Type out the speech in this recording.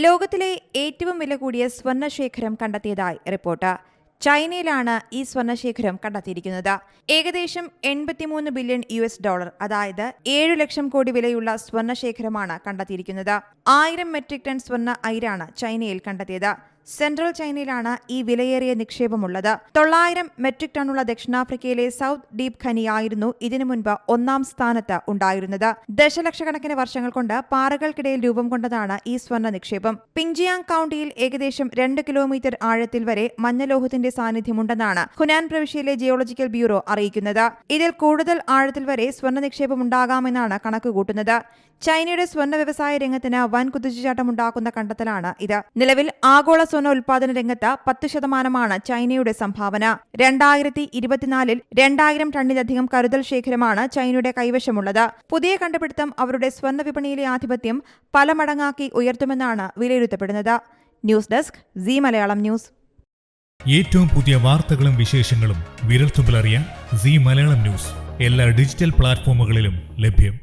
ലോകത്തിലെ ഏറ്റവും വില കൂടിയ സ്വർണ്ണശേഖരം കണ്ടെത്തിയതായി റിപ്പോർട്ട്. ചൈനയിലാണ് ഈ സ്വർണ്ണശേഖരം കണ്ടെത്തിയിരിക്കുന്നത്. ഏകദേശം 83 ബില്യൺ $, അതായത് 7 ലക്ഷം കോടി വിലയുള്ള സ്വർണ്ണശേഖരമാണ് കണ്ടെത്തിയിരിക്കുന്നത്. 1000 മെട്രിക് ടൺ സ്വർണ്ണ അയിരാണ് ചൈനയിൽ കണ്ടെത്തിയത്. സെൻട്രൽ ചൈനയിലാണ് ഈ വിലയേറിയ നിക്ഷേപമുള്ളത്. 900 മെട്രിക് ടണ്ണുള്ള ദക്ഷിണാഫ്രിക്കയിലെ സൗത്ത് ഡീപ് ഖനിയായിരുന്നു ഇതിനു മുൻപ് ഒന്നാം സ്ഥാനത്ത് ഉണ്ടായിരുന്നത്. ദശലക്ഷക്കണക്കിന് വർഷങ്ങൾ കൊണ്ട് പാറകൾക്കിടയിൽ രൂപം കൊണ്ടതാണ് ഈ സ്വർണ്ണ നിക്ഷേപം. പിങ്ജിയാങ് കൌണ്ടിയിൽ ഏകദേശം 2 കിലോമീറ്റർ ആഴത്തിൽ വരെ മഞ്ഞലോഹത്തിന്റെ സാന്നിധ്യമുണ്ടെന്നാണ് ഹുനാൻ പ്രവിശ്യയിലെ ജിയോളജിക്കൽ ബ്യൂറോ അറിയിക്കുന്നത്. ഇതിൽ കൂടുതൽ ആഴത്തിൽ വരെ സ്വർണ്ണ നിക്ഷേപം ഉണ്ടാകാമെന്നാണ് കണക്കുകൂട്ടുന്നത്. ചൈനയുടെ സ്വർണ്ണ വ്യവസായ രംഗത്തിന് വൻ കുതിച്ചുചാട്ടമുണ്ടാക്കുന്ന കണ്ടെത്തലാണ് ഇത്. നിലവിൽ ആഗോള സ്വർണ്ണ ഉൽപാദന രംഗത്ത് 10% ചൈനയുടെ സംഭാവന. 2024 2000 ടണ്ണിലധികം കരുതൽ ശേഖരമാണ് ചൈനയുടെ കൈവശമുള്ളത്. പുതിയ കണ്ടുപിടുത്തം അവരുടെ സ്വർണ്ണ വിപണിയിലെ ആധിപത്യം പല മടങ്ങാക്കി ഉയർത്തുമെന്നാണ് വിലയിരുത്തപ്പെടുന്നത്. News desk Zee Malayalam news. ഏറ്റവും പുതിയ വാർത്തകളും വിശേഷങ്ങളും വിരൽത്തുമ്പിലറിയാൻ സീ മലയാളം ന്യൂസ് എല്ലാ ഡിജിറ്റൽ പ്ലാറ്റ്ഫോമുകളിലും ലഭ്യം.